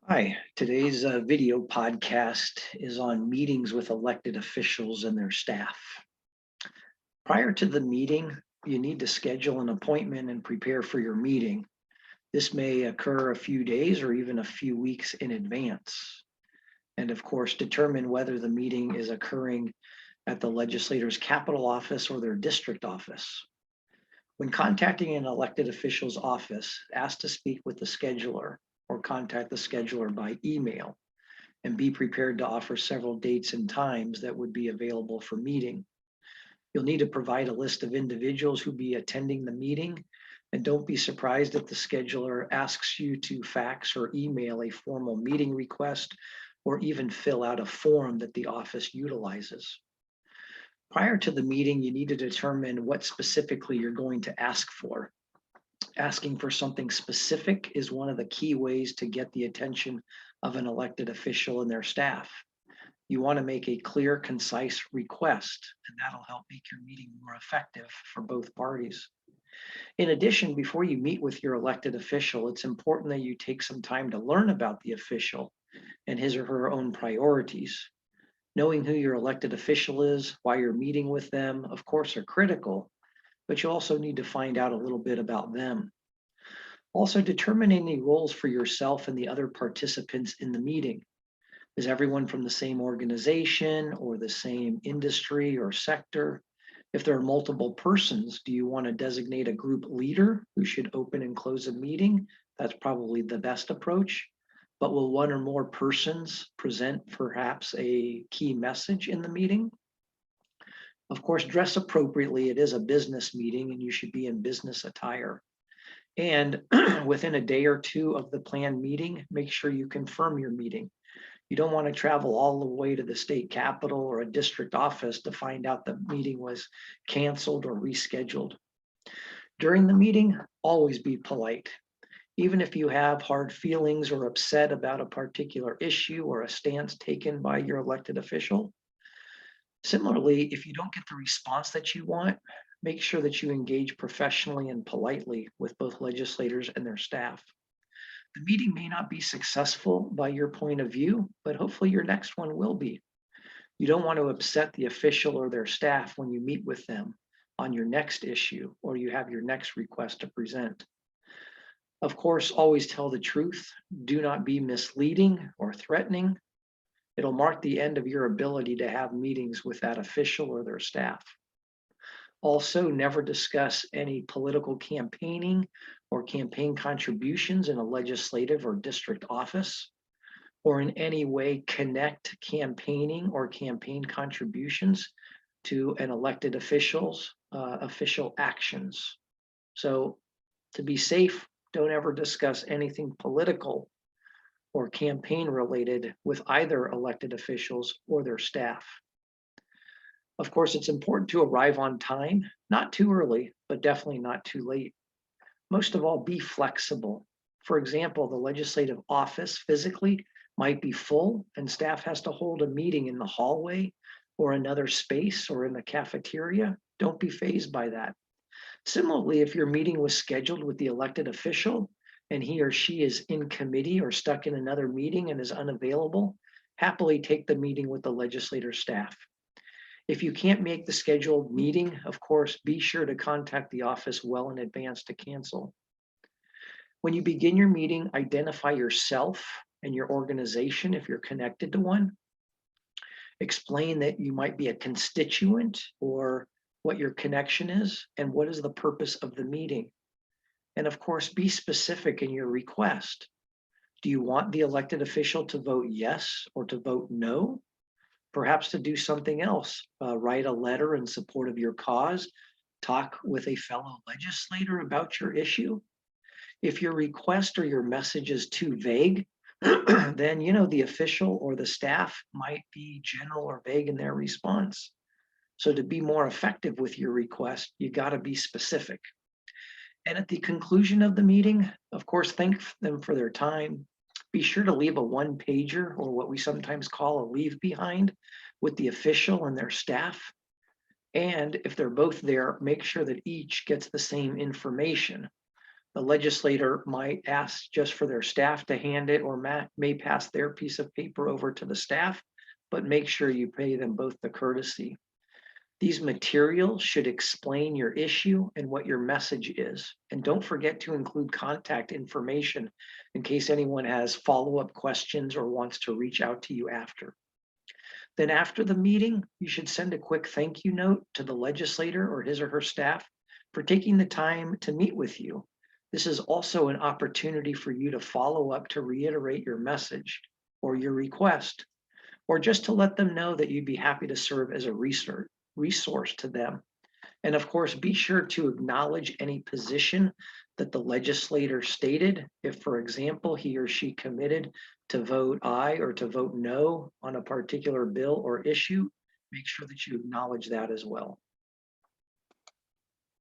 Hi, today's video podcast is on meetings with elected officials and their staff. Prior to the meeting, you need to schedule an appointment and prepare for your meeting. This may occur a few days or even a few weeks in advance. And of course, determine whether the meeting is occurring at the legislator's capital office or their district office. When contacting an elected official's office, ask to speak with the scheduler or contact the scheduler by email and be prepared to offer several dates and times that would be available for meeting. You'll need to provide a list of individuals who be attending the meeting, and don't be surprised if the scheduler asks you to fax or email a formal meeting request or even fill out a form that the office utilizes. Prior to the meeting, you need to determine what specifically you're going to ask for. Asking for something specific is one of the key ways to get the attention of an elected official and their staff. You want to make a clear, concise request, and that'll help make your meeting more effective for both parties. In addition, before you meet with your elected official, it's important that you take some time to learn about the official and his or her own priorities. Knowing who your elected official is, why you're meeting with them, of course, are critical, but you also need to find out a little bit about them. Also, determine any roles for yourself and the other participants in the meeting. Is everyone from the same organization or the same industry or sector? If there are multiple persons, do you want to designate a group leader who should open and close a meeting? That's probably the best approach. But will one or more persons present perhaps a key message in the meeting? Of course, dress appropriately. It is a business meeting and you should be in business attire. And within a day or two of the planned meeting, make sure you confirm your meeting. You don't want to travel all the way to the state capitol or a district office to find out the meeting was canceled or rescheduled. During the meeting, always be polite. Even if you have hard feelings or upset about a particular issue or a stance taken by your elected official. Similarly, if you don't get the response that you want, make sure that you engage professionally and politely with both legislators and their staff. The meeting may not be successful by your point of view, but hopefully your next one will be. You don't want to upset the official or their staff when you meet with them on your next issue or you have your next request to present. Of course, always tell the truth. Do not be misleading or threatening. It'll mark the end of your ability to have meetings with that official or their staff. Also, never discuss any political campaigning or campaign contributions in a legislative or district office, or in any way connect campaigning or campaign contributions to an elected official's official actions. So to be safe, don't ever discuss anything political or campaign related with either elected officials or their staff. Of course, it's important to arrive on time, not too early, but definitely not too late. Most of all, be flexible. For example, the legislative office physically might be full and staff has to hold a meeting in the hallway or another space or in the cafeteria. Don't be fazed by that. Similarly, if your meeting was scheduled with the elected official and he or she is in committee or stuck in another meeting and is unavailable, happily take the meeting with the legislator staff. If you can't make the scheduled meeting, of course, be sure to contact the office well in advance to cancel. When you begin your meeting, identify yourself and your organization if you're connected to one. Explain that you might be a constituent or what your connection is and what is the purpose of the meeting. And of course, be specific in your request. Do you want the elected official to vote yes or to vote no? Perhaps to do something else, write a letter in support of your cause, talk with a fellow legislator about your issue. If your request or your message is too vague, then the official or the staff might be general or vague in their response. So to be more effective with your request, you got to be specific. And at the conclusion of the meeting, of course, thank them for their time. Be sure to leave a one-pager or what we sometimes call a leave behind with the official and their staff. And if they're both there, make sure that each gets the same information. The legislator might ask just for their staff to hand it or may pass their piece of paper over to the staff, but make sure you pay them both the courtesy. These materials should explain your issue and what your message is. And don't forget to include contact information in case anyone has follow-up questions or wants to reach out to you after. Then after the meeting, you should send a quick thank you note to the legislator or his or her staff for taking the time to meet with you. This is also an opportunity for you to follow up to reiterate your message or your request, or just to let them know that you'd be happy to serve as a resource to them. And of course, be sure to acknowledge any position that the legislator stated. If, for example, he or she committed to vote aye or to vote no on a particular bill or issue, make sure that you acknowledge that as well.